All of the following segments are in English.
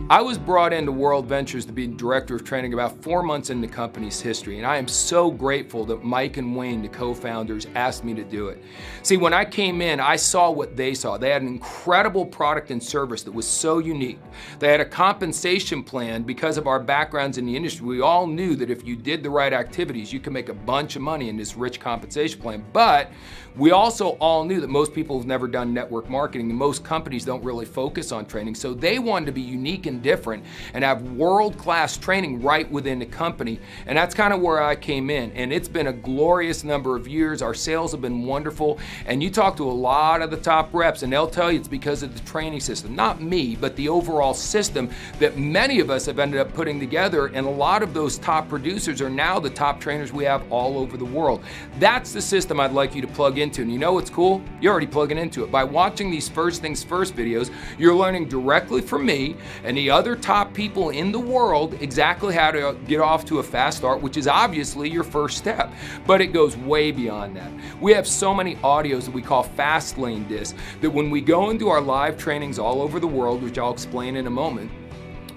I was brought into World Ventures to be director of training about 4 months in the company's history, and I am so grateful that Mike and Wayne, the co-founders, asked me to do it. See, when I came in, I saw what they saw. They had an incredible product and service that was so unique. They had a compensation plan because of our backgrounds in the industry. We all knew that if you did the right activities, you could make a bunch of money in this rich compensation plan. But we also all knew that most people have never done network marketing, and most companies don't really focus on training. So they wanted to be unique and different and have world-class training right within the company. And that's kind of where I came in. And it's been a glorious number of years. Our sales have been wonderful. And you talk to a lot of the top reps and they'll tell you it's because of the training system. Not me, but the overall system that many of us have ended up putting together. And a lot of those top producers are now the top trainers we have all over the world. That's the system I'd like you to plug into. And you know what's cool? You're already plugging into it. By watching these First Things First videos, you're learning directly from me and the other top people in the world exactly how to get off to a fast start, which is obviously your first step, but it goes way beyond that. We have so many audios that we call fast lane discs that when we go into our live trainings all over the world, which I'll explain in a moment,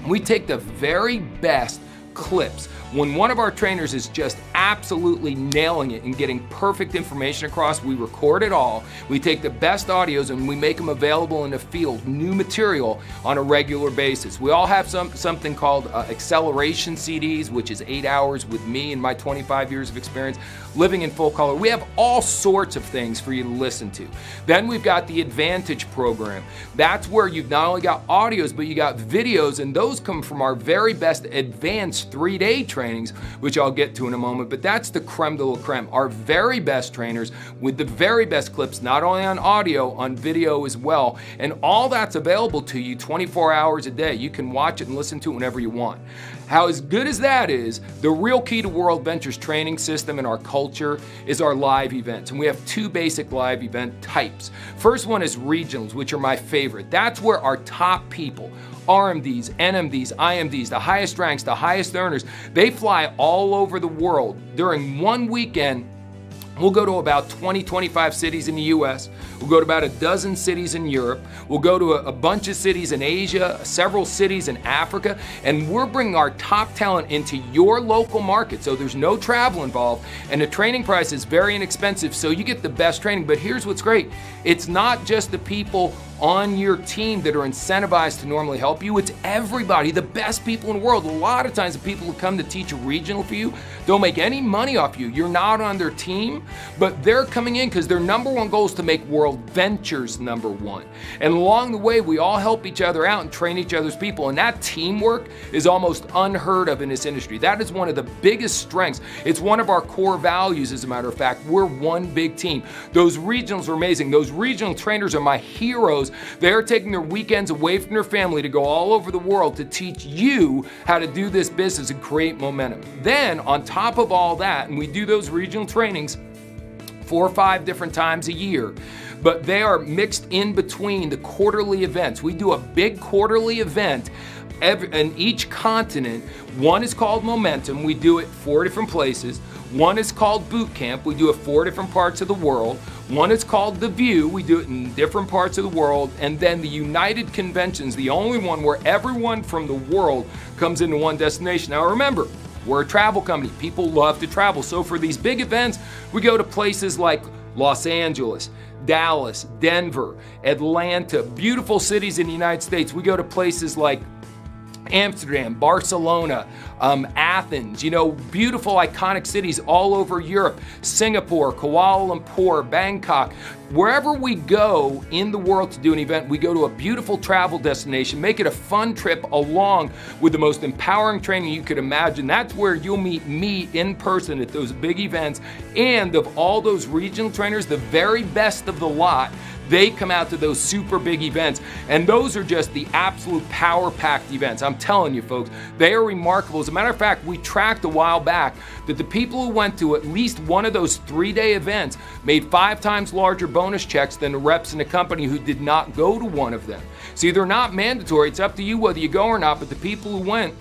we take the very best clips. When one of our trainers is just absolutely nailing it and getting perfect information across, we record it all. We take the best audios and we make them available in the field, new material on a regular basis. We all have something called acceleration CDs, which is 8 hours with me and my 25 years of experience living in full color. We have all sorts of things for you to listen to. Then we've got the Advantage program. That's where you've not only got audios, but you got videos, and those come from our very best advanced 3-day trainings, which I'll get to in a moment, but that's the creme de la creme. Our very best trainers with the very best clips, not only on audio, on video as well, and all that's available to you 24 hours a day. You can watch it and listen to it whenever you want. How as good as that is, the real key to World Ventures training system and our culture is our live events. And we have 2 basic live event types. First one is regionals, which are my favorite. That's where our top people, RMDs, NMDs, IMDs, the highest ranks, the highest earners, they fly all over the world. During one weekend, we'll go to about 20, 25 cities in the US. We'll go to about a dozen cities in Europe. We'll go to a bunch of cities in Asia, several cities in Africa, and we're bringing our top talent into your local market. So there's no travel involved, and the training price is very inexpensive, so you get the best training. But here's what's great. It's not just the people on your team that are incentivized to normally help you. It's everybody, the best people in the world. A lot of times the people who come to teach a regional for you don't make any money off you. You're not on their team, but they're coming in because their number one goal is to make World Ventures number one. And along the way, we all help each other out and train each other's people. And that teamwork is almost unheard of in this industry. That is one of the biggest strengths. It's one of our core values, as a matter of fact. We're one big team. Those regionals are amazing. Those regional trainers are my heroes. They're taking their weekends away from their family to go all over the world to teach you how to do this business and create momentum. Then, on top of all that, and we do those regional trainings 4 or 5 different times a year, but they are mixed in between the quarterly events. We do a big quarterly event in each continent. One is called Momentum. We do it 4 different places. One is called Boot Camp. We do it 4 different parts of the world. One is called The View. We do it in different parts of the world. And then the United Convention's the only one where everyone from the world comes into one destination. Now remember, we're a travel company. People love to travel. So for these big events, we go to places like Los Angeles, Dallas, Denver, Atlanta, beautiful cities in the United States. We go to places like Amsterdam, Barcelona, Athens, beautiful iconic cities all over Europe, Singapore, Kuala Lumpur, Bangkok. Wherever we go in the world to do an event, we go to a beautiful travel destination, make it a fun trip along with the most empowering training you could imagine. That's where you'll meet me in person at those big events. And of all those regional trainers, the very best of the lot, they come out to those super big events, and those are just the absolute power-packed events. I'm telling you, folks, they are remarkable. As a matter of fact, we tracked a while back that the people who went to at least one of those 3-day events made 5 times larger bonus checks than the reps in the company who did not go to one of them. See, they're not mandatory. It's up to you whether you go or not, but the people who went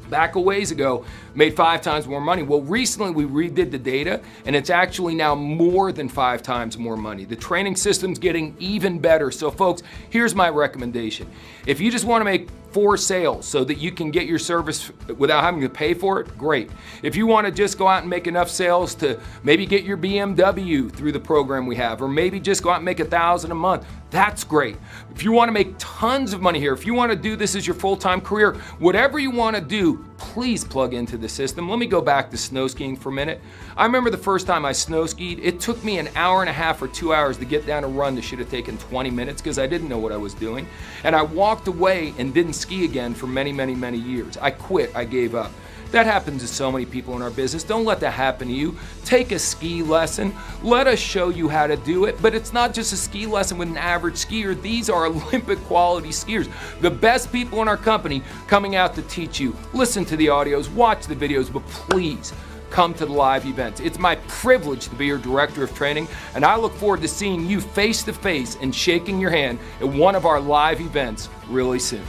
back a ways ago made 5 times more money. Well, recently we redid the data, and it's actually now more than 5 times more money. The training system's getting even better. So folks, here's my recommendation. If you just want to make for sale so that you can get your service without having to pay for it, great. If you want to just go out and make enough sales to maybe get your BMW through the program we have, or maybe just go out and make $1,000 a month, that's great. If you want to make tons of money here, if you want to do this as your full-time career, whatever you want to do, please plug into the system. Let me go back to snow skiing for a minute. I remember the first time I snow skied, it took me an hour and a half or 2 hours to get down a run that should have taken 20 minutes because I didn't know what I was doing. And I walked away and didn't ski again for many, many, many years. I quit, I gave up. That happens to so many people in our business. Don't let that happen to you. Take a ski lesson. Let us show you how to do it. But it's not just a ski lesson with an average skier. These are Olympic quality skiers. The best people in our company coming out to teach you. Listen to the audios, watch the videos, but please come to the live events. It's my privilege to be your director of training, and I look forward to seeing you face to face and shaking your hand at one of our live events really soon.